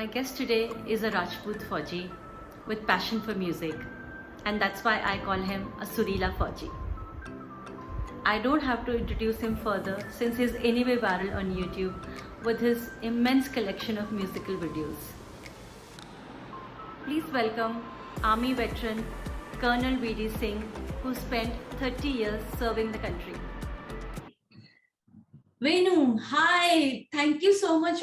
My guest today is a Rajput Fauji with passion for music, and that's why I call him a sureela Fauji. I don't have to introduce him further since he's anyway viral on YouTube with his immense collection of musical videos. Please welcome Army veteran Colonel VD Singh, who spent 30 years serving the country. Venu, hi! Thank you so much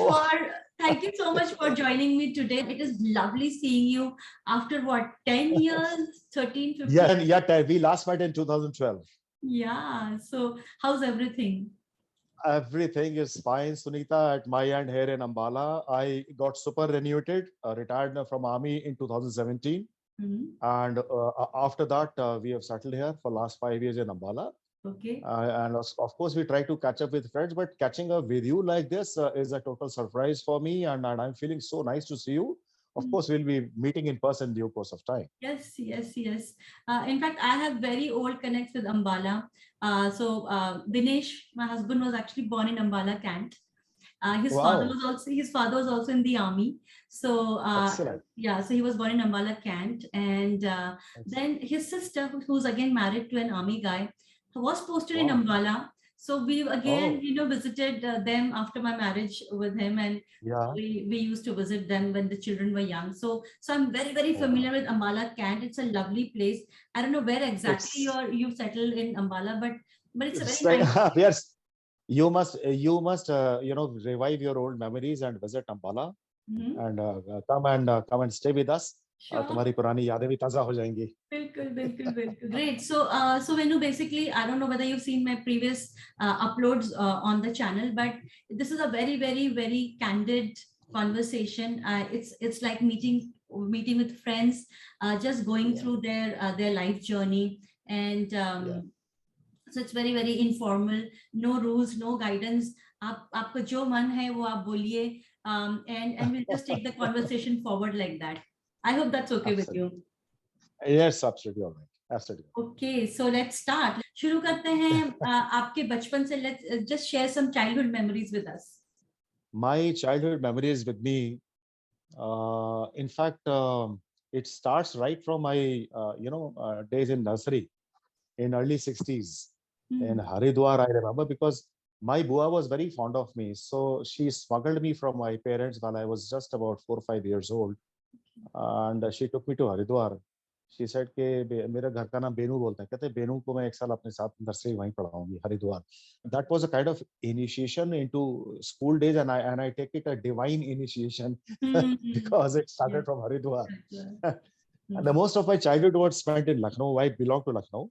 for joining me today. It is lovely seeing you after what, 10 years, 13, 15? Yeah, we last met in 2012. Yeah, so how's everything? Everything is fine, Sunita. At my end here in Ambala, I got superannuated, retired from army in 2017. And after that, we have settled here for last 5 years in Ambala. Okay. And of course, we try to catch up with friends, but catching up with you like this is a total surprise for me. And I'm feeling so nice to see you. Of course, we'll be meeting in person in due course of time. Yes. In fact, I have very old connects with Ambala. Dinesh, my husband, was actually born in Ambala, Kant. His father was also in the army. So yeah, so he was born in Ambala, Kant, and then his sister, who's again married to an army guy, was posted in Ambala. So we again, visited them after my marriage with him, and we used to visit them when the children were young. So I'm very familiar with Ambala, Kant. It's a lovely place. I don't know where exactly you've settled in Ambala, but it's a very nice. Yes. You must revive your old memories and visit Ambala and come and stay with us. तुम्हारी पुरानी यादें भी ताजा हो जाएंगी. बिल्कुल. Great. So Venu, basically, I don't know whether you've seen my previous uploads on the channel, but this is a very candid conversation. It's like meeting with friends, just going through their life journey, and so it's very informal, no rules, no guidance. आपको जो मन है वो आप बोलिए, and we'll just take the conversation forward like that. I hope that's okay with you. Yes, absolutely all right. Absolutely. Okay, so let's start. शुरू करते हैं आपके बचपन से. Let's just share some childhood memories with us. My childhood memories with me, in fact, it starts right from my days in nursery in early 60s. In Haridwar, I remember, because my bua was very fond of me. So she smuggled me from my parents while I was just about 4 or 5 years old. And she took me to Haridwar. She said कि मेरा घर का नाम Bennu बोलते हैं. कहते Bennu को मैं एक साल अपने साथ नर्सरी वहीं पढ़ाऊंगी, Haridwar. That was a kind of initiation into school days, and I take it a divine initiation because it started from Haridwar. And the most of my childhood was spent in Lucknow. I belong to Lucknow.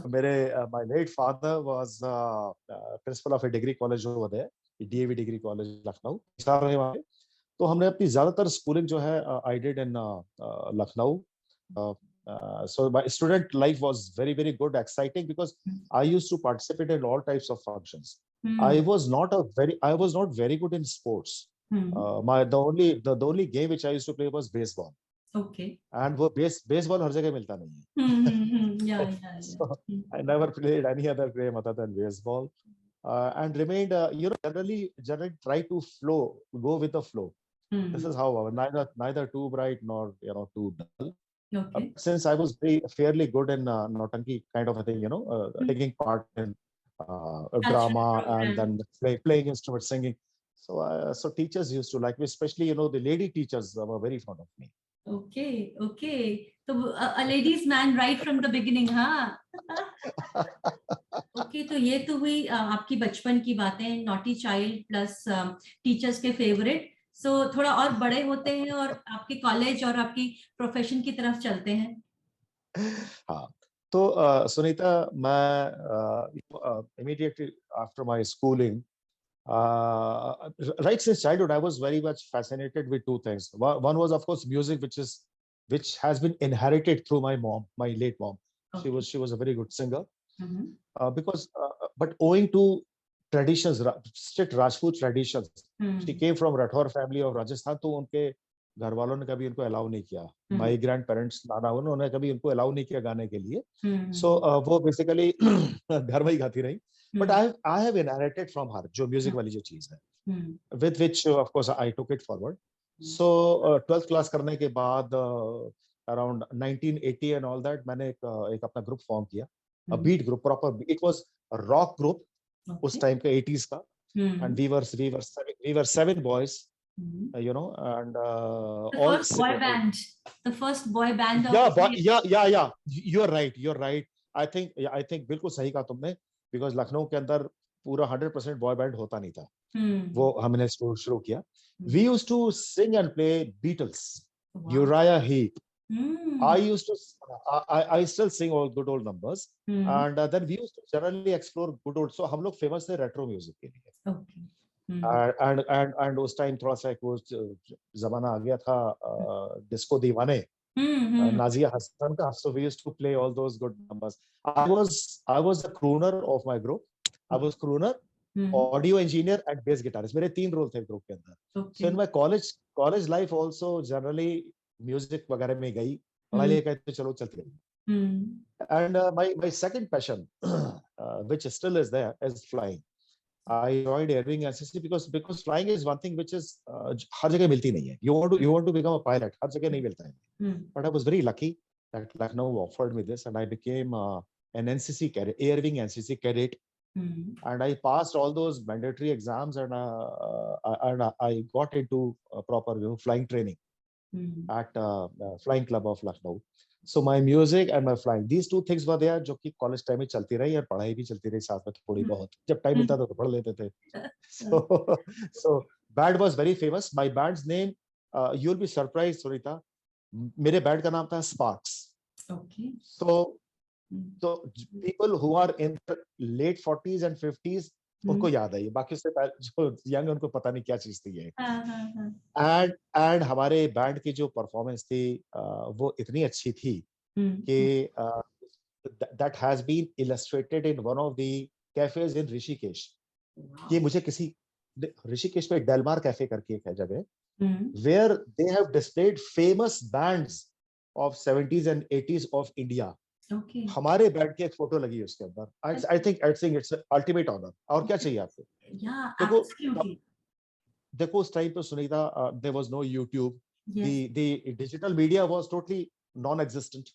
My late father was principal of a degree college over there, DAV degree college, Lucknow. तो हमने अपनी ज्यादातर schooling जो है I did in Lucknow. So my student life was very good, exciting, because I used to participate in all types of functions. I was not very good in sports. The only game which I used to play was baseball. Okay. And वो baseball हर जगह मिलता नहीं है. Yeah. So I never played any other game other than baseball, and remained generally try to go with the flow. This is how neither too bright nor too dull. Okay. Since I was fairly good in Nautanki kind of a thing, taking part in drama and then playing instruments, singing. So teachers used to like me, especially the lady teachers were very fond of me. Okay. So a ladies man right from the beginning, huh? Okay, तो ये तो हुई आपकी बचपन की बातें, naughty child plus teachers के favorite. So थोड़ा और बड़े होते हैं और आपके कॉलेज और आपकी प्रोफेशन की तरफ चलते हैं. हाँ, तो सुनीता, मैं immediately after my schooling, right since childhood, I was very much fascinated with two things. One was, of course, music, which has been inherited through my mom, my late mom. Okay. She was a very good singer. But owing to traditions, strict Rajput traditions, she came from Rathore family of Rajasthan. तो उनके घर वालों ने कभी उनको allow नहीं किया. My grandparents, नाना उन्होंने कभी उनको अलाउ नहीं किया गाने के लिए. So वो basically घर में ही गाती रही. But I have inherited from her जो music वाली जो चीज है, with which of course I took it forward. So 12th class करने के बाद around 1980 and all that मैंने एक अपना ग्रुप फॉर्म किया, a beat group, proper, it was a rock group उस टाइम के 80s का, and we were 7 boys, you know, and The all first boy band. The first boy band of yeah, you're right. I think बिल्कुल सही कहा तुमने, because Lucknow के अंदर पूरा 100% बॉय बैंड होता नहीं था, वो हमने शुरू किया. We used to sing and play Beatles, Uriah Heep. I used to I still sing all good old numbers, and then we used to generally explore good old, so हम लोग famous थे रेट्रो म्यूजिक के लिए. Okay. and उस time थोड़ा सा वो जमाना आ गया था डिस्को दीवाने, Nazia Hassan ka, so we used to play all those good numbers. I was the crooner of my group. I was crooner, audio engineer and bass guitarist. मेरे 3 role थे ग्रुप के अंदर. So in my college life also generally music वगैरह में गई, पढ़ाई लिखाई तो चलो चलती रही. And my second passion, which still is there, is flying. I joined airwing NCC because flying is one thing which is हर जगह मिलती नहीं है. You want to become a pilot, हर जगह नहीं मिलता है. But I was very lucky that Lucknow offered me this, and I became an NCC cadet, airwing NCC cadet, and I passed all those mandatory exams, and I got into proper flying training at Flying Club of Lucknow. So my music and my flying, these two things were there, जो कि college time में चलती रही, और पढ़ाई भी चलती रही साथ में थोड़ी बहुत. जब टाइम मिलता था तो पढ़ लेते थे. So band was very famous. My band's name, you'll be surprised, Sunita. मेरे बैंड का नाम था Sparks. Okay. So people who are in late 40s and 50s, उनको याद है ये, बाकी उससे जो यंग उनको पता नहीं क्या चीज थी ये. एंड हमारे बैंड की जो परफॉर्मेंस थी वो इतनी अच्छी थी कि that has been illustrated in one of the cafes in Rishikesh. ये मुझे किसी ऋषिकेश में डेलमार कैफे करके एक है जगह, where they have displayed famous bands of 70s and 80s of India. Okay. हमारे बैंड की एक फोटो लगी है उसके अंदर. I think it's an ultimate honor. और क्या चाहिए आपको? Yeah, absolutely. देखो उस टाइम पे Sunita, there was no YouTube. Yes. The digital media was totally non-existent.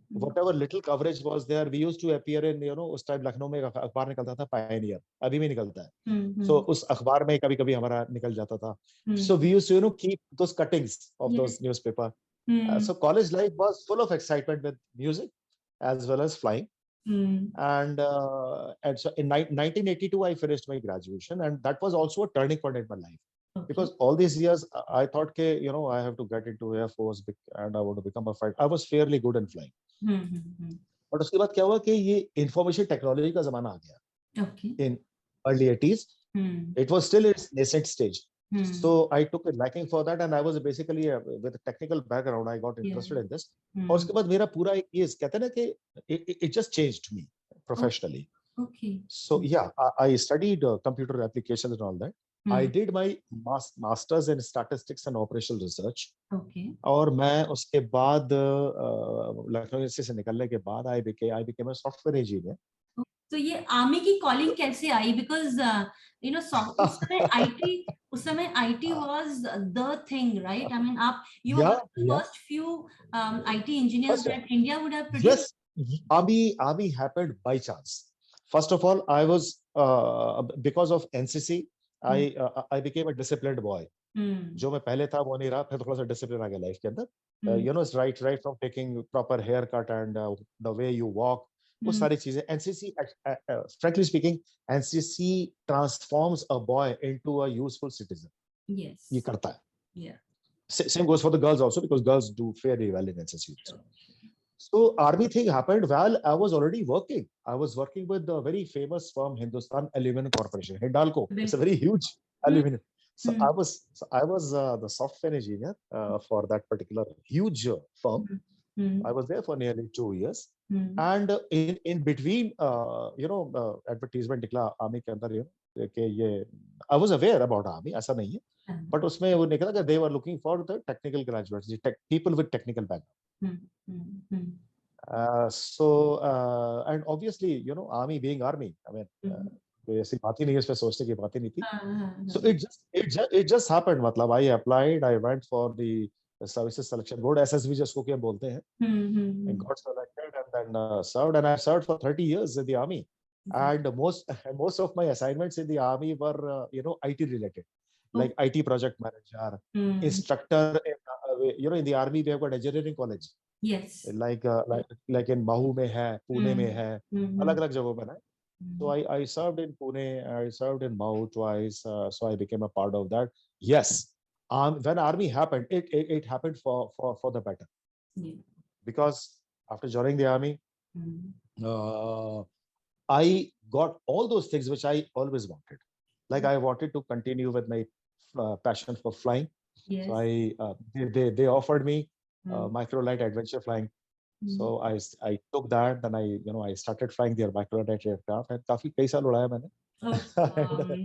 Whatever little coverage was there, we used to appear in, उस टाइम लखनऊ में एक अखबार निकलता था Pioneer, अभी भी निकलता है. So उस अखबार में कभी-कभी हमारा निकल जाता था. So we used to keep those cuttings of those newspaper. So college life was full of excitement with music as well as flying. And so in 1982 I finished my graduation, and that was also a turning point in my life. Okay. Because all these years I thought I have to get into Air Force and I want to become a fighter. I was fairly good in flying. But उसके बाद क्या हुआ कि ये information technology का जमाना आ गया. Okay. In early 80s, it was still its nascent stage. So I took a liking for that, and I was basically with a technical background. I got interested in this. और उसके बाद मेरा पूरा एक ये कहते हैं ना कि it just changed me professionally. Okay. So yeah, I studied computer applications and all that. I did my masters in statistics and operational research. Okay. और मैं उसके बाद लखनऊ यूनिवर्सिटी से निकलने के बाद I became a software engineer. तो ये आर्मी की कॉलिंग कैसे आई? बिकॉज उस समय IT was the thing, right? I mean, you were the first few IT engineers that India would have produced. Yes, army happened by chance. First of all, I was because of NCC, I became a disciplined boy. जो मैं पहले था वो नहीं रहा, फिर थोड़ा सा डिसिप्लिन आ गया लाइफ के अंदर. right from taking proper haircut and the way you walk, वो सारी चीजें. NCC, frankly speaking, NCC transforms a boy into a useful citizen. Yes. ये करता है. Yeah. Same goes for the girls also, because girls do fairly well in NCC. So army thing happened while I was already working. I was working with the very famous firm Hindustan Aluminum Corporation, Hindalco. It's a very huge aluminum. So I was the software engineer for that particular huge firm. I was there for nearly 2 years. And in between, advertisement निकला army के अंदर कि ये, I was aware about army, ऐसा नहीं है, but उसमें वो निकला कि they were looking for the technical graduates, people with technical background. So and obviously, army being army, I mean, कोई ऐसी बात ही नहीं है, उसमें सोचने की बात ही नहीं थी. हाँ, So it just happened. मतलब I applied, I went for the services selection board, SSB जिसको क्या बोलते हैं. I got selected and then served, and I served for 30 years in the army. And most of my assignments in the army were IT related, like IT project manager, instructor. In the army we have got engineering college. Yes. Like in Mahu में है, पुणे में है, अलग-अलग जगहों पर है. So I served in Pune, I served in Mahu twice, so I became a part of that. Yes, when army happened, it happened for the better. Yeah. Because after joining the army, I got all those things which I always wanted. Like I wanted to continue with my passion for flying. Yes. So they offered me microlight adventure flying. So I took that, then I started flying their microlight aircraft, and काफी कई साल उड़ाया मैंने.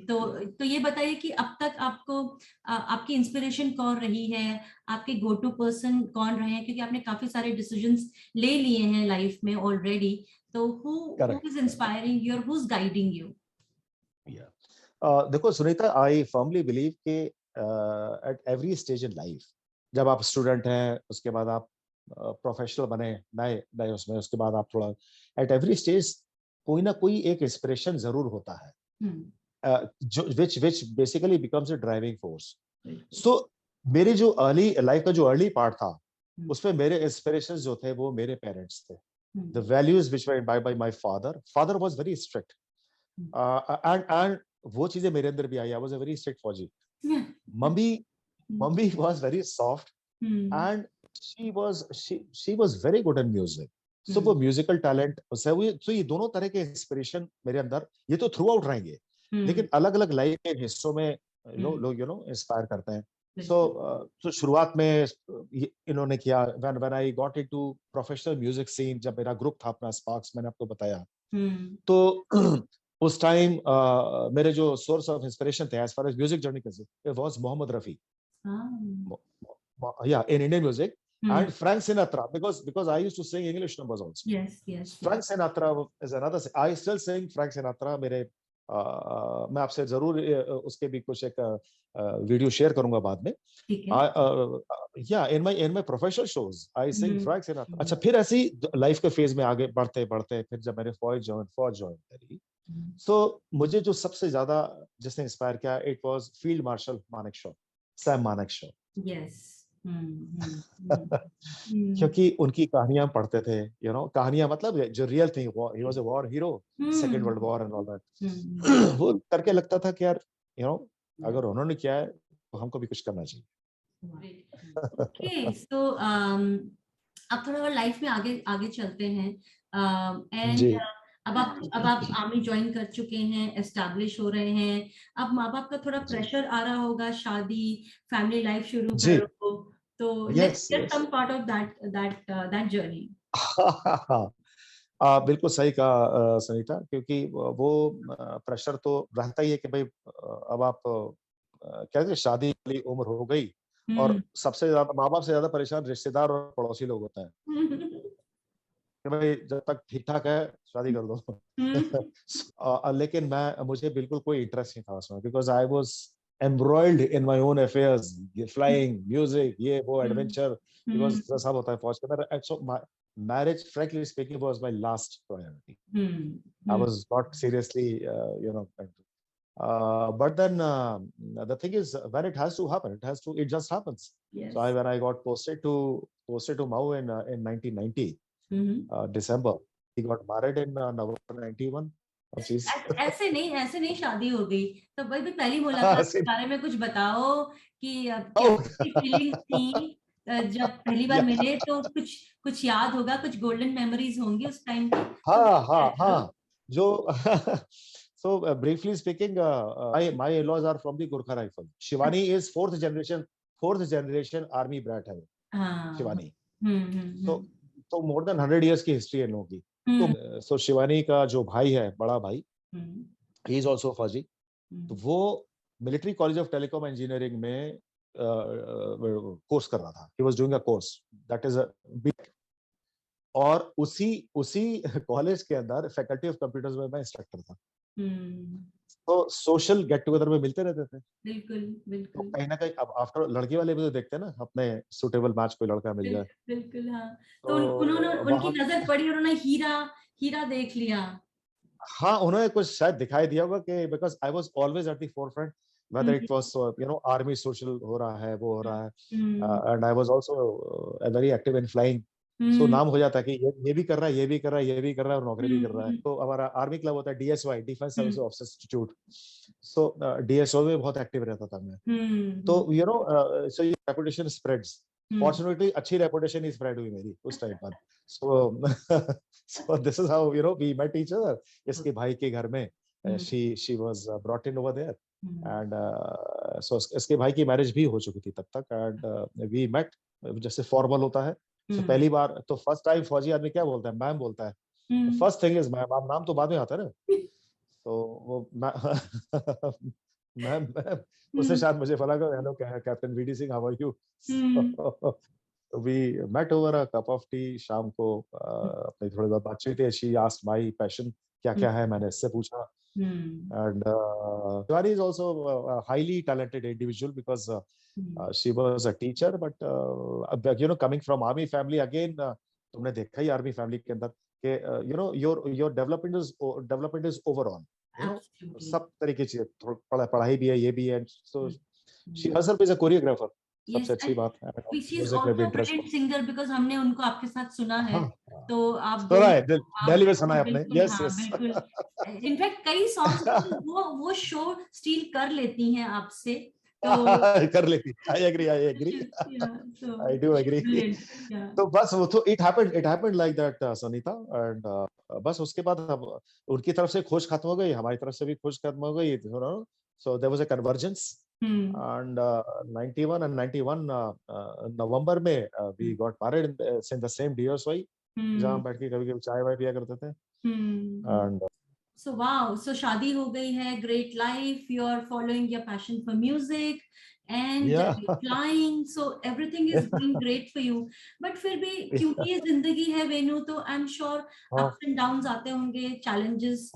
तो ये बताइए कि अब तक आपको आपकी इंस्पिरेशन कौन रही है, आपके गो टू पर्सन कौन रहे हैं, क्योंकि आपने काफी सारे डिसीजंस ले लिए हैं लाइफ में ऑलरेडी. तो who is inspiring you or who's guiding you? देखो सुनीता, I firmly believe कि at every stage in life, जब आप स्टूडेंट हैं, उसके बाद आप प्रोफेशनल बने नए उसमें, उसके बाद आप थोड़ा एट एवरी स्टेज कोई ना कोई एक इंस्पिरेशन जरूर होता है, जो which basically becomes a driving force. So मेरे जो अर्ली लाइफ का जो अर्ली पार्ट था, उसमें मेरे इंस्पिरेशंस जो थे वो मेरे पेरेंट्स थे. The values which were imbibed by my father was very strict, and वो चीजें मेरे अंदर भी आई. I was a very strict Fauji. Mummy was very soft, and she was very good in music. So वो musical talent से वो, so ये दोनों तरह के इंस्पिरेशन मेरे अंदर, ये तो थ्रू आउट रहेंगे, लेकिन अलग अलग लाइफ के हिस्सों में लोग इंस्पायर करते हैं. So शुरुआत में इन्होंने किया, when I got into professional music scene, जब मेरा ग्रुप था अपना स्पार्क्स, मैंने आपको बताया, तो उस टाइम मेरे जो सोर्स ऑफ इंस्पिरेशन थे as far as music journey concern, it was Mohammad Rafi. In Indian music, and Frank Sinatra, because I used to sing English numbers also. Yes. Frank Sinatra is another. I still sing Frank Sinatra. मेरे मैं आपसे जरूर उसके भी कुछ एक video share करूंगा बाद में. In my professional shows I sing Frank Sinatra. अच्छा, फिर ऐसी लाइफ के फेज में आगे बढ़ते फिर जब मैंने फौज ज्वाइन करी, so मुझे जो सबसे ज्यादा जिसने इंस्पायर किया, it was field marshal Manekshaw, Sam Manekshaw. Yes. क्योंकि उनकी कहानियां पढ़ते थे, कहानियां मतलब जो रियल थी. He was a war hero, second world war and all that. वो करके लगता था कि यार अगर उन्होंने किया है तो हमको भी कुछ करना चाहिए. Okay, so अब थोड़ा और लाइफ में आगे चलते हैं. एंड अब आप आर्मी ज्वाइन कर चुके हैं, एस्टैब्लिश हो रहे हैं. अब माँ बाप का थोड़ा प्रेशर आ रहा होगा, शादी, फैमिली लाइफ शुरू करो. तो let's get some part of that journey. बिल्कुल सही कहा सनीता, क्योंकि वो प्रेशर तो रहता ही है कि भाई अब आप कहते हैं शादी वाली उम्र हो गई, और सबसे ज्यादा माँ बाप से ज्यादा परेशान रिश्तेदार और पड़ोसी लोग होते हैं कि भाई जब तक ठीक ठाक है शादी कर दो. लेकिन मुझे बिल्कुल कोई इंटरेस्ट नहीं था उसमें, because I was embroiled in my own affairs, flying, music, ये वो adventure, because सब होता है फौज के अंदर. And so my marriage, frankly speaking, was my last priority. I was not seriously, but then the thing is, when it has to happen, it just happens. Yes. So when I got posted to Mau in 1990, December, he got married in November 91. ऐसे नहीं शादी हो गई. तो भाई पहली मुलाकात के बारे में कुछ बताओ कि क्या फीलिंग्स थी जब पहली बार मिले. तो कुछ याद होगा, कुछ गोल्डन मेमोरीज होंगी उस टाइम की. हाँ जो so briefly speaking, my in-laws are from the Gurkha Rifle. Shivani is fourth generation army brat है Shivani. So more than 100 years की history है इन लोगों की. तो शिवानी का जो भाई है, बड़ा भाई, he is also फौजी. तो वो military college of telecom engineering में कोर्स कर रहा था. he was doing a course that is a big, और उसी कॉलेज के अंदर फैकल्टी ऑफ कंप्यूटर्स में मैं इंस्ट्रक्टर था. तो सोशल गेट टुगेदर में मिलते रहते थे। बिल्कुल तो बिल्कुल कहीं ना कहीं अब आफ्टर लड़के वाले भी तो देखते हैं ना, अपने सुटेबल मैच कोई लड़का मिल जाए बिल्कुल। हाँ, तो उन्होंने, तो उनकी वहां, नजर पड़ी, उन्होंने हीरा हीरा देख लिया। हाँ उन्हें कुछ शायद दिखाई दिया होगा कि because I was always at the forefront, whether it was army social हो रहा है, वो हो रहा है, hmm and I was also very active in flying. So hmm नाम हो जाता है कि ये भी कर रहा है, ये भी कर रहा है, ये भी कर रहा है और नौकरी भी कर रहा है। हम्म तो हमारा आर्मी क्लब होता है डीएसवाई, डिफेंस सर्विस हम्म ऑफिसर्स इंस्टीट्यूट। सो डीएसओ में बहुत एक्टिव रहता था मैं। तो हम्म सो ये रेपुटेशन स्प्रेड्स। फॉर्चुनेटली अच्छी रेपुटेशन ही स्प्रेड हुई मेरी उस टाइम पर। So so this is how we met each other. इसके भाई के घर में she was brought in over there, and so इसके भाई की मैरिज भी हो चुकी थी तब तक, एंड वी मेट जैसे फॉर्मल होता है। सो पहली बार तो फर्स्ट टाइम फौजी आदमी क्या बोलता है, मैम बोलता है। फर्स्ट थिंग इज मैम, नाम तो बाद में आता है ना। तो वो मैम मैम उससे शायद मुझे फला कर, hello captain VD Singh, how are you. We met over a cup of tea शाम को, अपनी थोड़ी बहुत बातचीत हुई। शी आस्क्ड माय पैशन क्या क्या है, मैंने इससे पूछा। And Shivani is also highly talented individual because she was a teacher, but coming from army family again, तुमने देखा ही आर्मी फैमिली के अंदर कि your development is overall, सब तरीके की चीजें, पढ़ाई भी है, ये भी है। So she herself is a choreographer, yes, सबसे अच्छी बात है, शी इज म्यूजिक में भी also interest. Brilliant singer, because हमने उनको आपके साथ सुना है। हाँ, तो आप सुना दोनों, है, आप दिल्ली में सुना है आपने, बिल्कुल, यस हाँ यस। बिल्कुल। इनफैक्ट कई सॉन्ग्स वो शो स्टील कर लेती हैं आपसे, तो कर लेती, I agree, so I do agree. brilliant, yeah. तो बस वो तो it happened like that Sunita, and बस उसके बाद अब उनकी तरफ से खोज खत्म हो गई, हमारी तरफ से भी खोज खत्म हो गई, so there was a convergence. And 91 and 91 नवंबर में we got married in the same DSY, जहां हम बैठ के कभी कभी चाय वाय पिया करते थे। एंड So wow, so शादी हो गई है, great life, you are following your passion for music and या you're flying, so everything is going great for you. But फिर भी क्योंकि ये जिंदगी है वेन्यू, तो I'm sure ups and downs आते होंगे, challenges यस,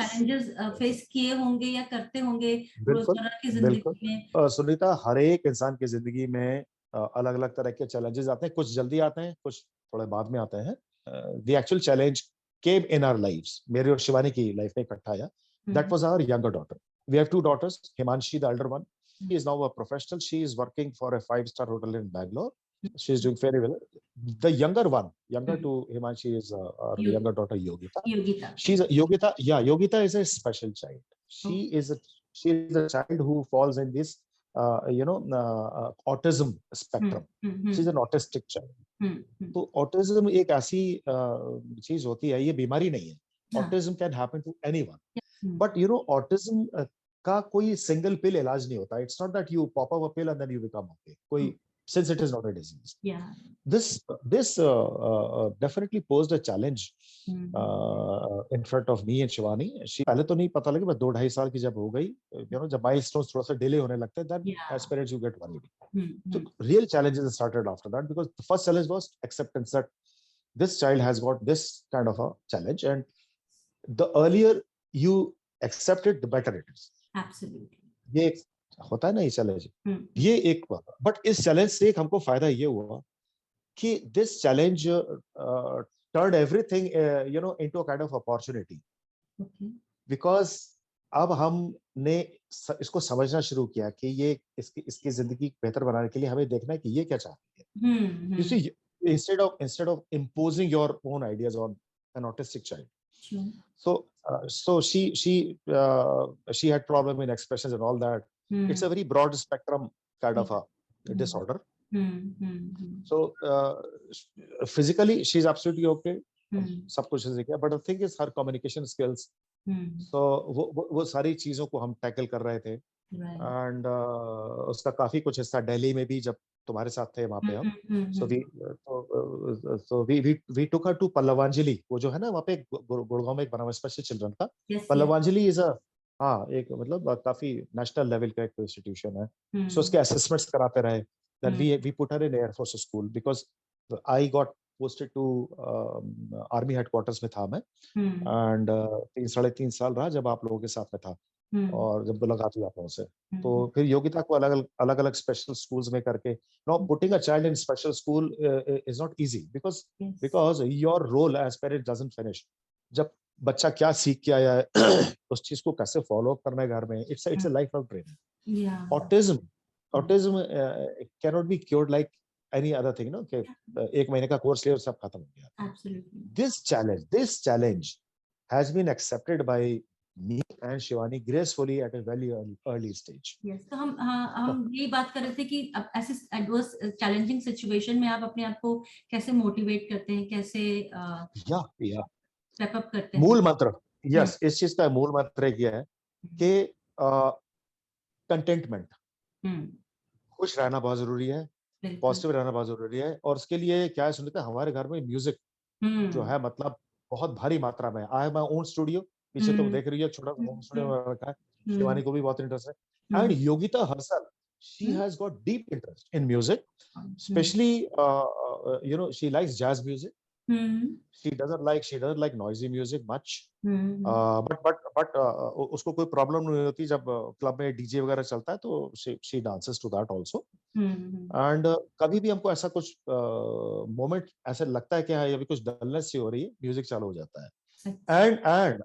challenges फेस किए होंगे या करते होंगे बिल्कुल रोजमर्रा की बिल्कुल। जिंदगी में। सुनीता, हर एक इंसान की जिंदगी में अलग अलग तरह के चैलेंजेस आते हैं, कुछ जल्दी आते हैं, कुछ थोड़े बाद में आते हैं। The actual challenge came in our lives, मेरी और शिवानी की लाइफ में इकट्ठा आया। That was our younger daughter. We have two daughters, Himanshi the elder one, she is now a professional, she is working for a 5-star hotel in Bangalore, she is doing very well. The younger one, younger to Himanshi, is our younger daughter Yogita. Yogita, She's a Yogita. Yeah, Yogita is a special child. She is a child who falls in this autism spectrum. She's an autistic child. तो autism एक ऐसी चीज होती है, ये बीमारी नहीं है। Autism can happen to anyone, but autism का कोई सिंगल पिल इलाज नहीं होता। It's not that you pop up a pill and then you become okay. कोई, since it is not a disease, this definitely posed a challenge in front of me and Shivani. पहले तो नहीं पता लगा, बस 2-2.5 साल की जब हो गई, जब माइलस्टोन्स थोड़ा सा डिले होने लगते हैं, then as parents you get worried. So real challenges started after that, because the first challenge was acceptance that this child has got this kind of a challenge, and the earlier you accept it, the better it is. Absolutely. ये होता है ना ये challenge, ये एक। But इस challenge से एक हमको फायदा ये हुआ कि this challenge turned everything into a kind of opportunity, because अब हमने इसको समझना शुरू किया कि ये इसकी जिंदगी बेहतर बनाने के लिए हमें देखना है कि ये क्या चाहती है। You see, instead of imposing your own ideas on an autistic child. So she had problem in expressions and all that. It's a very broad spectrum kind of a disorder. So physically she's absolutely okay, सब कुछ ठीक है, but the thing is her communication skills. So वो सारी चीजों को हम tackle कर रहे थे, and उसका काफी कुछ हिस्सा दिल्ली में भी जब तुम्हारे साथ थे वहाँ पे हम। so we took her to पल्लवांजलि, वो जो है ना वहाँ पे गुड़गांव में एक बना हुआ स्पेशल चिल्ड्रन का। पल्लवांजलि इज एक मतलब काफी नेशनल लेवल का एक इंस्टीट्यूशन है। सो उसके असेसमेंट्स कराते रहे। Then we put her in Air Force school because I got posted to army headquarters में था मैं, एंड 3 साढ़े 3 साल रहा जब आप लोगों के साथ में था, और जब मुलाकात हुई आप लोगों से, तो फिर योगिता को अलग अलग स्पेशल स्कूल्स में करके, no putting a child in special school is not easy, because your role as parent doesn't finish. जब बच्चा क्या सीख के आया है उस चीज को कैसे फॉलो अप करना है घर में, it's a life long training. Autism can not be cured like any other thing, no, कि 1 महीने का कोर्स ले और सब खत्म हो गया. This challenge has been accepted by me and Shivani gracefully at a very early stage. Yes, तो हम यही बात कर रहे थे कि अब ऐसे एडवर्स चैलेंजिंग सिचुएशन में आप अपने आप को कैसे मोटिवेट करते हैं, कैसे स्टेप अप करते हैं. मूल मंत्र, यस, इस चीज का मूल मंत्र ये है कि कंटेंटमेंट, खुश रहना बहुत जरूरी है, पॉजिटिव रहना बहुत जरूरी है. और उसके लिए क्या है सुनीता, हमारे घर में म्यूजिक जो है मतलब बहुत भारी मात्रा में. I have my own studio, पीछे तुम देख रही हो, छोटा होम स्टूडियो रखा है. शिवानी को भी बहुत इंटरेस्ट है, एंड योगिता हर्सल, she has got deep interest in music, especially she likes jazz music. She doesn't like noisy music much. But उसको कोई प्रॉब्लम नहीं होती जब क्लब में डीजे वगैरह चलता है, तो she dances to that also. And कभी भी हमको ऐसा कुछ मोमेंट ऐसा लगता है कि हाँ अभी कुछ डलनेस सी हो रही है, म्यूजिक चालू हो जाता है. And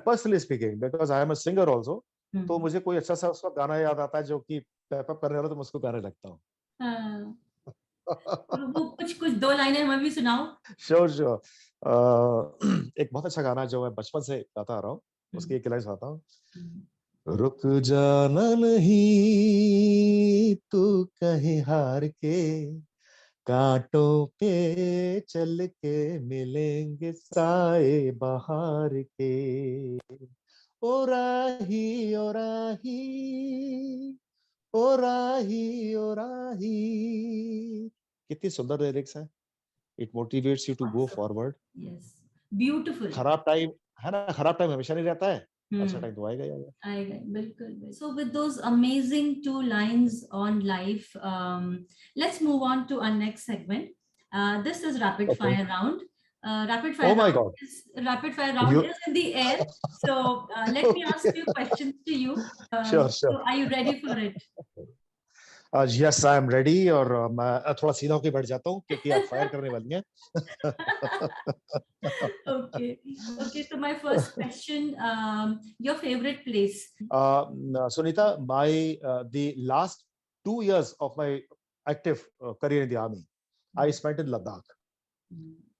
personally speaking, because I am a singer also, तो मुझे कोई अच्छा सा उसका गाना याद आता है जो कि पैप अप करने वाला, तो मैं उसको गाने लगता हूँ. वो कुछ 2 लाइनें हमें भी सुनाओ. श्योर. एक बहुत अच्छा गाना जो मैं बचपन से गाता आ रहा हूँ, उसकी एक लाइन सुनाता हूँ. रुक जाना नहीं तू कहीं हार के, कांटों पे चल के मिलेंगे साए बहार के. ओ राही ओ राही ओ राही ओ राही. कितनी सुंदर लिरिक्स है. It motivates you to go forward. Yes, beautiful. खराब टाइम है ना, खराब टाइम हमेशा नहीं रहता है, अच्छा टाइम तो आएगा ही आएगा. बिल्कुल. So with those amazing 2 lines on life, let's move on to our next segment. This is rapid fire round. Rapid fire round is in the air. So let me ask you questions to you. Sure. So are you ready for it? Yes, I am ready. और मैं थोड़ा सीधा होकर बैठ जाता हूँ क्योंकि आप फायर करने वाली हैं. Okay. So my first question, your favorite place? Sunita, the last 2 years of my active career in the army, I spent in Ladakh.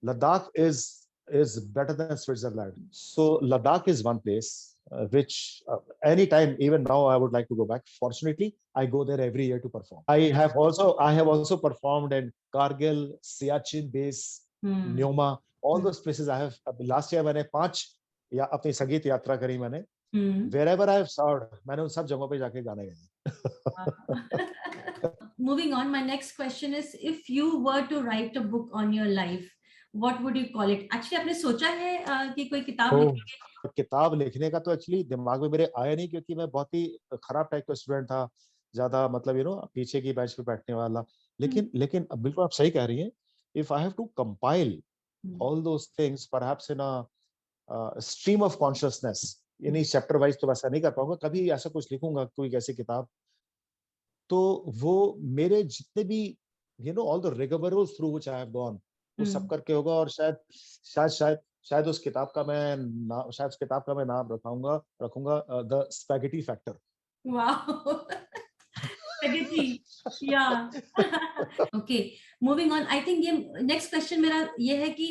Ladakh is better than Switzerland. So Ladakh is one place which anytime, even now, I would like to go back. Fortunately, I go there every year to perform. I have also performed in Kargil, Siachen base, Nyoma, all those places. I have last year मैंने 5 या अपनी संगीत यात्रा करी मैंने. Wherever I have served, मैंने उन सब जगहों पे जाके गाने गाए. Moving on, my next question is, if you were to write a book on your life, what would you call it? Actually, आपने सोचा है कि कोई किताब लिखेंगे? किताब लिखने का तो एक्चुअली दिमाग में मेरे आया नहीं, क्योंकि मैं बहुत ही खराब टाइप का स्टूडेंट था, ज्यादा मतलब पीछे की बेंच पे बैठने वाला. लेकिन बिल्कुल आप सही कह रही हैं. If I have to compile all those things perhaps in a stream of consciousness, यानी चैप्टर वाइज तो वैसा नहीं कर पाऊंगा. कभी ऐसा कुछ लिखूंगा, कोई ऐसी किताब, तो वो मेरे जितने भी all the rigorous through which I have gone, वो सब करके होगा. और शायद उस किताब का मैं नाम रखूंगा the spaghetti factor. Wow. Spaghetti. Yeah. Okay. Moving on. I think ये next question मेरा ये है कि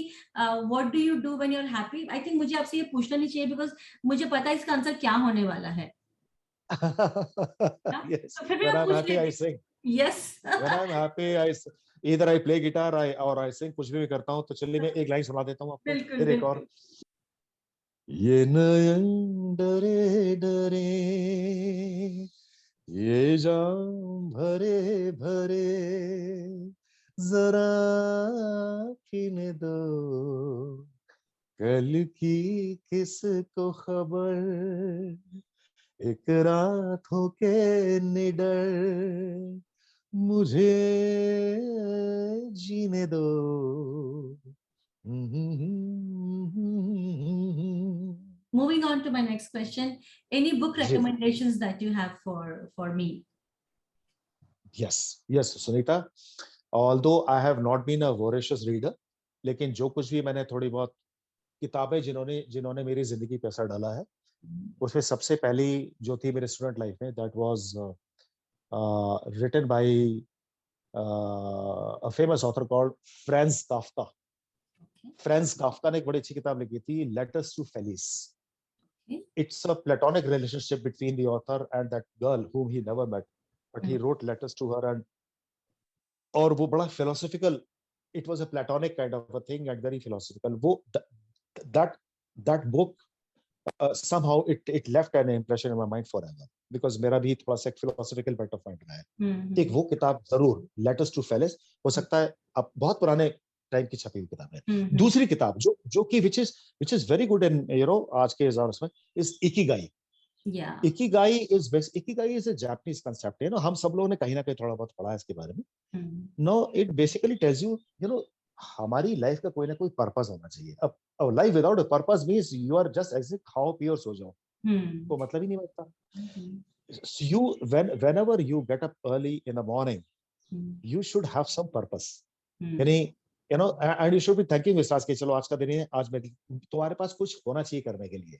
what do you do when you're happy? I think मुझे आपसे ये पूछना नहीं चाहिए because मुझे पता है इसका आंसर क्या होने वाला है. Yes. When I'm happy, I sing. Yes. When I'm happy, either I play guitar or I sing. कुछ भी करता हूँ. तो चलिए मैं एक लाइन सुना देता हूँ आपको. फिर एक और. ये नयन डरे डरे, ये जाम भरे भरे, जरा पीने दो कल की किसको खबर, एक रात हो के निडर मुझे जीने दो. Moving on to my next question, any book ji. recommendations that you have for me? Yes, yes, Sunita. Although I have not been a voracious reader, लेकिन जो कुछ भी मैंने थोड़ी बहुत किताबें जिन्होंने जिन्होंने मेरी जिंदगी पे असर डाला है, उसमें सबसे पहली जो थी मेरे स्टूडेंट लाइफ में, that was written by a famous author called Franz Kafka. Okay. Franz Kafka ने एक बड़ी अच्छी किताब लिखी थी, Letters to Felice. Okay. It's a platonic relationship between the author and that girl whom he never met, but he wrote letters to her, and और वो बड़ा philosophical. It was a platonic kind of a thing and very philosophical. वो that book somehow it left an impression in my mind forever, because मेरा भी थोड़ा सा philosophical point of mind रहा है. एक वो किताब जरूर, Letters to Felice, हो सकता है अब बहुत पुराने टाइम की छपी हुई किताब है. दूसरी किताब जो कि which is very good in आज के हिसाब से is Ikigai. Yeah. Ikigai is a Japanese concept. हम सब लोगों ने कहीं ना कहीं थोड़ा बहुत पढ़ा है इसके बारे में. No, it basically tells you, हमारी लाइफ का कोई ना कोई पर्पस होना चाहिए. अब life without a purpose means you are just exit, खाओ पियो सो जाओ, तो मतलब ही नहीं बनता. You whenever you get up early in the morning, you should have some purpose. यानी and you should be thanking विश्वास के, चलो आज का दिन है, आज मैं तुम्हारे पास कुछ होना चाहिए करने के लिए.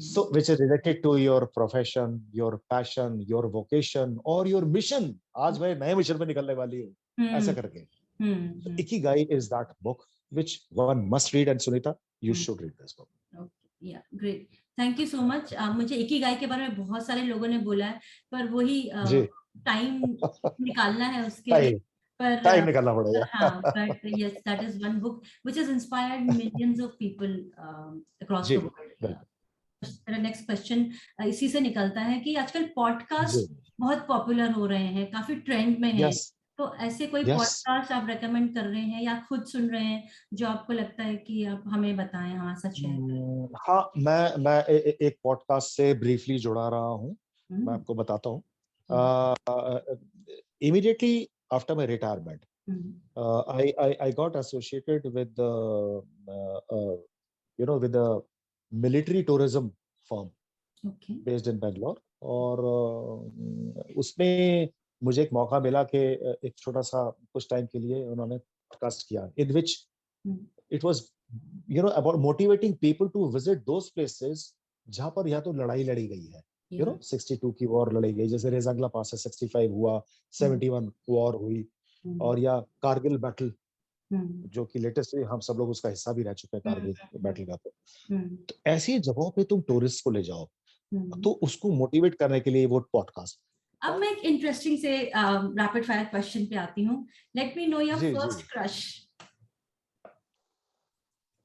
So which is related to your profession, your passion, your vocation or your mission. आज मैं नए मिशन पे निकलने वाली हूँ, ऐसा करके. So Ikigai is that book which one must read, and Sunita, you should read this book. Okay, yeah, great. Thank you so much. मुझे इकिगाई के बारे में बहुत सारे लोगों ने बोला है, पर वही टाइम निकालना है उसके लिए. पर टाइम निकालना पड़ेगा. हाँ, but yes, that is one book which has inspired millions of people across the world. मेरा नेक्स्ट क्वेश्चन इसी से निकलता है कि आजकल पॉडकास्ट बहुत पॉपुलर हो रहे हैं, काफी ट्रेंड में है. तो ऐसे कोई पॉडकास्ट आप रेकमेंड कर रहे हैं या खुद सुन रहे हैं जो आपको लगता है कि आप हमें बताएं? हाँ, सच है. हाँ, मैं एक पॉडकास्ट से ब्रीफली जुड़ा रहा हूँ. मैं आपको बताता हूँ. Immediately after my retirement, I got associated with with the military tourism firm based in Bangalore. और उसमें मुझे एक मौका मिला कि एक छोटा सा कुछ टाइम के लिए उन्होंने पॉडकास्ट किया, in which it was about motivating people to visit those places जहां पर या तो लड़ाई लड़ी गई है, 62 की वॉर लड़ी गई, जैसे रेजंगला पास है, 65 हुआ, 71 वॉर हुई, और या कारगिल बैटल जो कि लेटेस्ट हम सब लोग उसका हिस्सा भी रह चुके हैं, कारगिल बैटल का. तो ऐसी जगहों पे तुम टूरिस्ट को ले जाओ तो उसको मोटिवेट करने के लिए वो पॉडकास्ट. अब मैं एक इंटरेस्टिंग से रैपिड फायर क्वेश्चन पे आती हूँ. Let me know your first crush.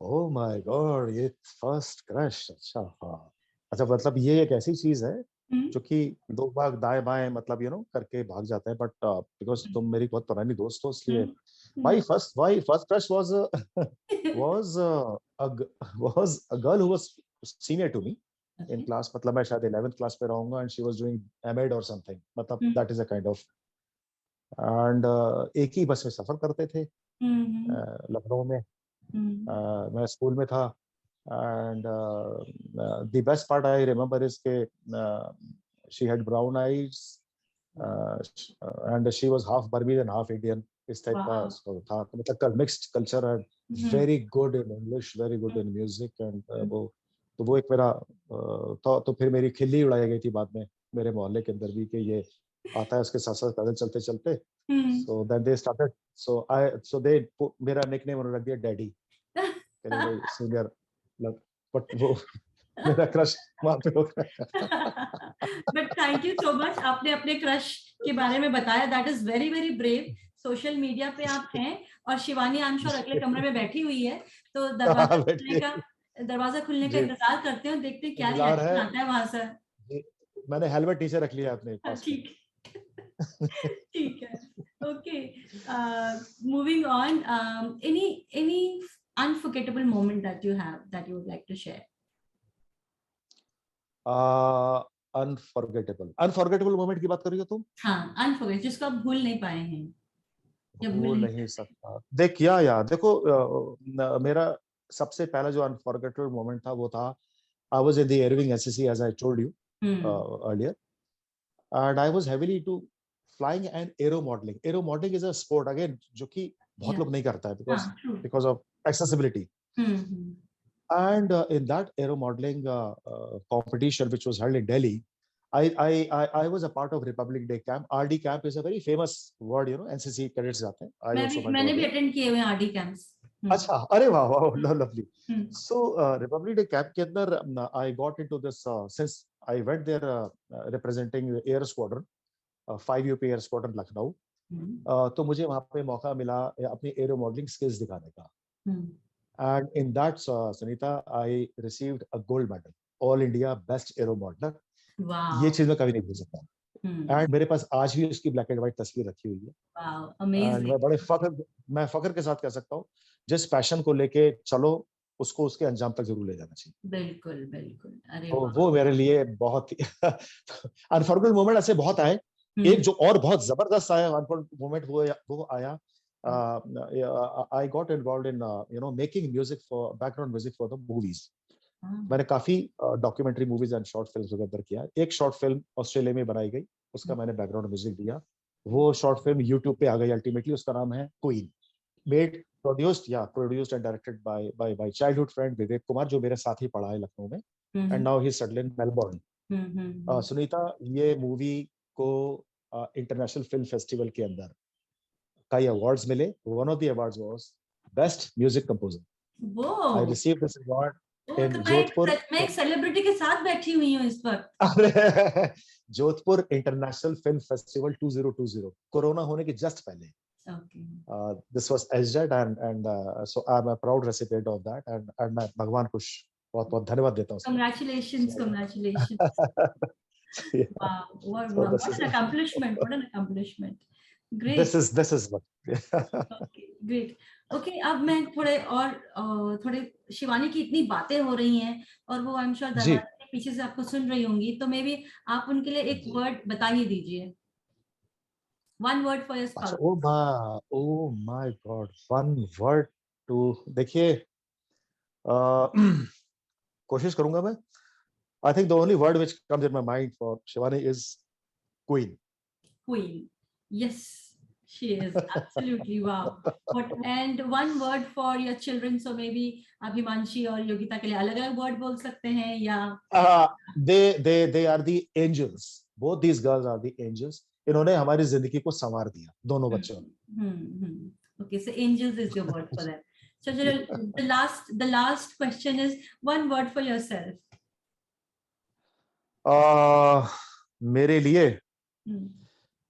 Oh my God, ये फर्स्ट क्रश. अच्छा, हाँ, अच्छा, मतलब ये एक ऐसी चीज है जो कि दो भाग दाएं बाएं मतलब करके भाग जाते हैं, बट बिकॉज तुम मेरी बहुत पुरानी दोस्त हो, इसलिए my first crush was was a girl who was senior to me in class. मतलब मैं शायद 11th क्लास पे रहूंगा, and she was doing M.Ed or something. मतलब that is a kind of, and एक ही बस में सफर करते थे लखनऊ में. मैं स्कूल में था, and the best part I remember is के she had brown eyes, and she was half Burmese and half Indian. इस टाइप का था, मतलब mixed culture, and very good in English, very good in music, and वो एक मेरा तो फिर मेरी खिल्ली उड़ाई गई थी बाद में मेरे मोहल्ले के अंदर भी कि ये आता है उसके साथ साथ पैदल चलते चलते. सो देन दे स्टार्टेड, सो दे मेरा निकनेम उन्होंने रख दिया डैडी, कहने भाई सीनियर, बट वो मेरा क्रश वहां पे हो गया. But thank you so much, आपने अपने क्रश के बारे में बताया. That is very very brave. Social media पे आप हैं और शिवानी आंशोर अगले कमरे में बैठी हुई है, तो दरवाजा खुलने का इंतजार करते हैं, देखते हैं क्या रिएक्शन आता है वहां से. मैंने हेलमेट नीचे रख लिया अपने पास. ठीक है. Okay, moving on. Any unforgettable moment that you have that you would like to share? Unforgettable moment की बात कर रही हो तुम? हाँ, अनफॉरगेट, जिसको आप भूल नहीं पाए हैं या भूल भूल नहीं नहीं सकते। सकता। देख या देखो, मेरा सबसे पहला जो अनफॉरगेटेबल मोमेंट था वो था, I was in the Irving SSC as I told you hmm, earlier, and I was heavily into flying and aero modeling. Aero modeling is a sport again जो कि बहुत या, लोग नहीं करता है हाँ, because true. because of accessibility. Hmm, And in that aero modeling competition, which was held in Delhi, I was a part of Republic Day camp. RD camp is a very famous word, you know. NCC cadets जाते हैं. I also went over मैंने भी there. Attend किए हुए हैं RD camps. अच्छा, अरे वाह वाह, lovely. हम्म, So Republic Day camp के अंदर I got into this since I went there representing the Air Squadron, 5 UP Air Squadron Lucknow. तो मुझे वहाँ पे मौका मिला अपनी एरो मॉडलिंग स्किल्स दिखाने का. And in that, Sunita, I received a gold medal, All India Best Aero Modeler. ये वाओ, चीज मैं कभी नहीं भूल सकता. एंड मेरे पास आज भी उसकी ब्लैक एंड व्हाइट तस्वीर रखी हुई है. Wow, and amazing. मैं फख्र के साथ कह सकता हूँ, जिस पैशन को लेके चलो उसको उसके अंजाम तक जरूर ले जाना चाहिए. बिल्कुल बिल्कुल, अरे तो वाह। वो मेरे लिए बहुत ही अनफॉर्गेटेबल मोमेंट ऐसे बहुत आए. एक जो और बहुत जबरदस्त आया अनफॉर्गेटेबल मोमेंट वो आया. I got involved in making music for background music for the movies. मैंने काफी documentary movies and short films के अंदर किया. एक शॉर्ट फिल्म ऑस्ट्रेलिया में बनाई गई, उसका मैंने बैकग्राउंड म्यूजिक दिया. वो शॉर्ट फिल्म यूट्यूब पे आ गई अल्टीमेटली. उसका नाम है Queen. Made produced and directed by childhood friend Vivek Kumar, जो मेरे साथ ही पढ़ा है लखनऊ में. And now he settled in Melbourne. Sunita, ये मूवी को इंटरनेशनल फिल्म फेस्टिवल के अंदर कई अवार्ड्स मिले. One of the awards was best music composer. वो आई रिसीव्ड दिस अवार्ड तो इन जोधपुर. मैं एक सेलिब्रिटी के साथ बैठी हुई हूँ इस वक्त। Jodhpur international film festival 2020, corona होने के जस्ट पहले. This was aged and so I am a proud recipient of that. And मैं भगवान को बहुत बहुत धन्यवाद देता हूँ. Congratulations, congratulations. Wow, what an accomplishment, what an accomplishment. Great. This is what. Okay, great. Okay, अब मैं थोड़े शिवानी की इतनी बातें हो रही हैं और वो आई एम श्योर दरवाजे के पीछे से आपको सुन रही होंगी, तो मे बी आप उनके लिए एक वर्ड बता ही दीजिए. One word for your spouse. Oh my God, one word to. देखिए, कोशिश करूंगा मैं. I think the only word which comes in my mind for Shivani is queen. Queen. Yes, she is absolutely wow. And one word for your children, so maybe आप हिमांशी और योगिता के लिए अलग-अलग word बोल सकते हैं या They are the angels. Both these girls are the angels. इन्होंने हमारी जिंदगी को संवार दिया, दोनों बच्चों ने. Okay, so angels is your word for that. So the last question is one word for yourself. मेरे लिए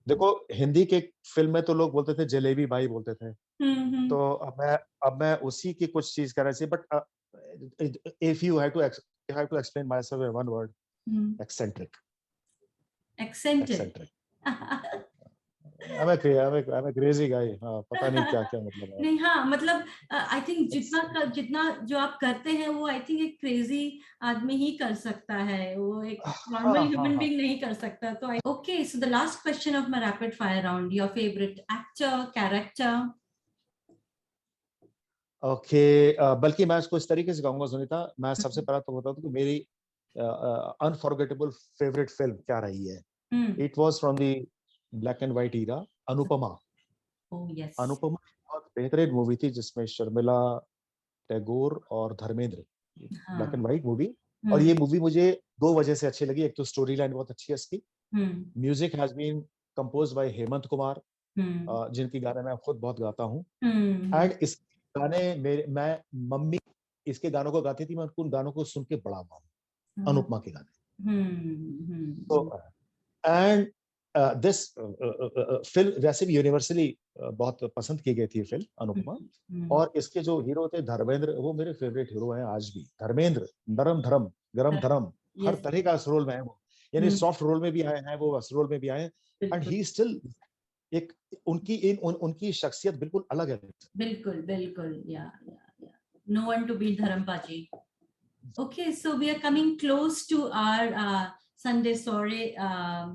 देखो, हिंदी के फिल्म में तो लोग बोलते थे जलेबी भाई बोलते थे. तो अब मैं उसी की कुछ चीज कर रही थी. But if you have to explain myself in one word, eccentric. I'm a crazy guy. पता नहीं क्या क्या मतलब है. नहीं, हाँ, मतलब आई थिंक जितना जो आप करते हैं वो आई थिंक एक क्रेजी आदमी ही कर सकता है, वो एक नॉर्मल ह्यूमन बीइंग नहीं कर सकता. तो okay, so the last question of my rapid fire round, your favourite actor, character. Okay, बल्कि मैं इसको इस तरीके से कहूंगा सुनीता. मैं सबसे पहला तो बताऊं कि मेरी अनफॉरगेटेबल फेवरेट फिल्म क्या रही है. It was from the black and white era, Anupama. Anupama बहुत बेहतरीन मूवी थी जिसमें शर्मिला टैगोर और Dharmendra. Black and white movie. और ये मूवी मुझे दो वजह से अच्छी लगी. एक तो स्टोरी लाइन बहुत अच्छी है इसकी. Music has been composed by Hemant Kumar, जिनकी गाने मैं खुद बहुत गाता हूँ. एंड इस गाने मैं मम्मी इसके गानों को गाती थी, मैं उन गानों को सुन के बड़ा हुआ हूँ, अनुपमा के गाने. तो एंड दिस फिल्म वैसे भी यूनिवर्सली बहुत पसंद की गई थी फिल्म अनुपमा. और इसके जो हीरो थे धर्मेंद्र, वो मेरे फेवरेट हीरो हैं आज भी. धर्मेंद्र नरम धरम गरम धरम हर तरह का इस रोल में है वो. यानी सॉफ्ट रोल में भी आए हैं वो, इस रोल में भी आए. एंड ही स्टिल एक उनकी शख्सियत बिल्कुल अलग है. बिल्कुल बिल्कुल, या नो वन टू बीट धर्म पाजी. Okay, so we are coming close to our Sunday soiree,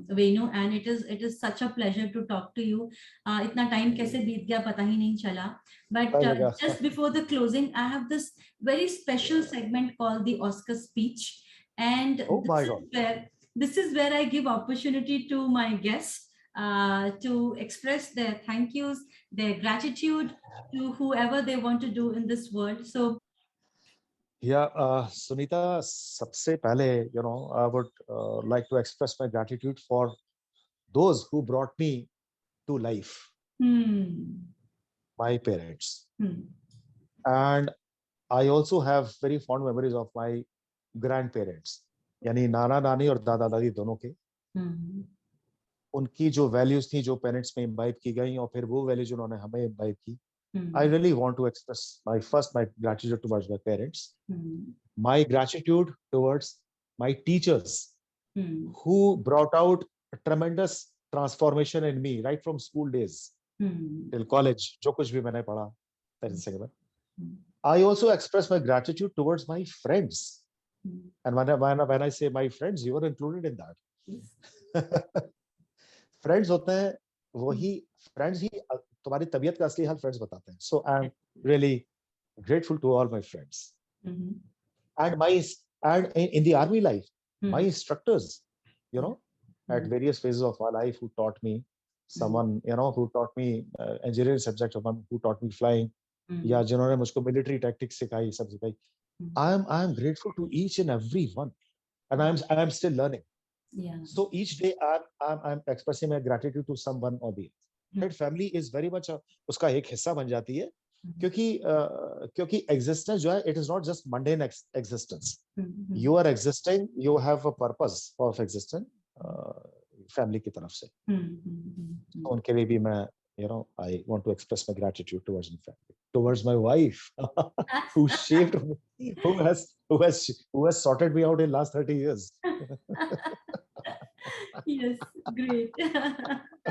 Venu, and it is such a pleasure to talk to you. Itna time kaise beet gaya pata hi nahi chala. But just before the closing, I have this very special segment called the Oscar speech, and Oh my God. this is where I give opportunity to my guests to express their thank yous, their gratitude to whoever they want to do in this world. So Yeah, Sunita, सबसे पहले, I would like to express my gratitude for those who brought me to life, my parents. And I also have very fond memories of my grandparents, यानी नाना नानी और दादा दादी दोनों के. उनकी जो वैल्यूज थी, जो पेरेंट्स में इम्बाइब की गई, और फिर वो वैल्यूज उन्होंने हमें इम्बाइब की. I really want to express my gratitude towards my parents, my gratitude towards my teachers who brought out a tremendous transformation in me right from school days till college. जो कुछ भी मैंने पढ़ा, I also express my gratitude towards my friends, and when I say my friends, you are included in that. Friends होते हैं वही friends ही तुम्हारी तबीयत का असली हाल friends बताते हैं. So I'm really grateful to all my friends. And in the army life, my instructors, at various phases of my life, who taught me, someone, who taught me engineering subject, who taught me flying, या जिन्होंने मुझको military tactics सिखाई, सब सिखाई. I am grateful to each and every one, and I am still learning. Yeah. So each day I'm expressing my gratitude to someone or the other. That family is very much उसका एक हिस्सा बन जाती है, क्योंकि existence जो है, it is not just mundane existence. You are existing, you have a purpose of existence, family की तरफ से. उनके लिए भी मैं, I want to express my gratitude towards my family, towards my wife, who shaped me, who has sorted me out in last 30 years. Yes, great.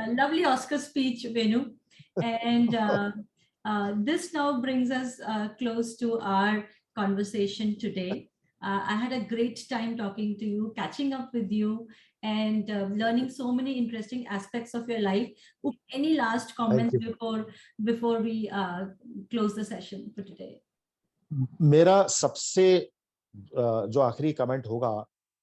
Lovely Oscar speech, Venu. And this now brings us close to our conversation today. I had a great time talking to you, catching up with you, and learning so many interesting aspects of your life. Any last comments before we close the session for today? मेरा सबसे जो आखिरी comment होगा,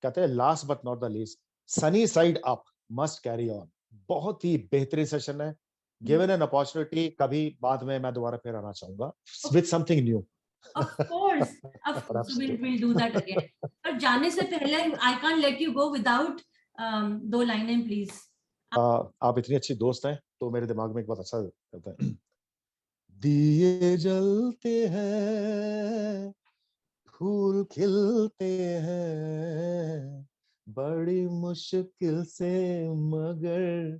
कहते हैं last but not the least, sunny side up, must carry on. बहुत ही बेहतरीन session है. Given an opportunity, कभी बाद में मैं दोबारा फिर आना चाहूंगा with something new. Of course. We'll do that again. पर जाने से पहले I can't let you go without 2 लाइनें please. आप इतनी अच्छी दोस्त हैं, तो मेरे दिमाग में एक बहुत अच्छा रहता है. दिए जलते हैं, फूल खिलते हैं, बड़ी मुश्किल से मगर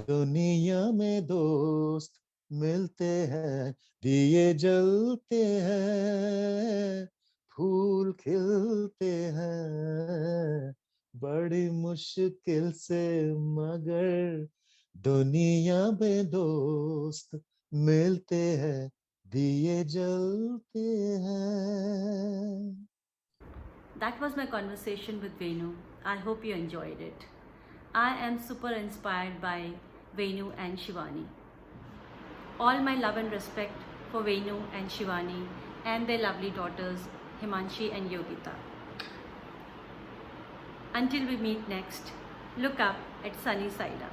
दुनिया में दोस्त मिलते हैं. दिए जलते हैं, फूल खिलते हैं, बड़ी मुश्किल से मगर दुनिया में दोस्त मिलते हैं, दिए जलते हैं. That was my conversation with Venu. I hope you enjoyed it. I am super inspired by Venu and Shivani. All my love and respect for Venu and Shivani and their lovely daughters Himanshi and Yogita. Until we meet next, look up at sunny side up.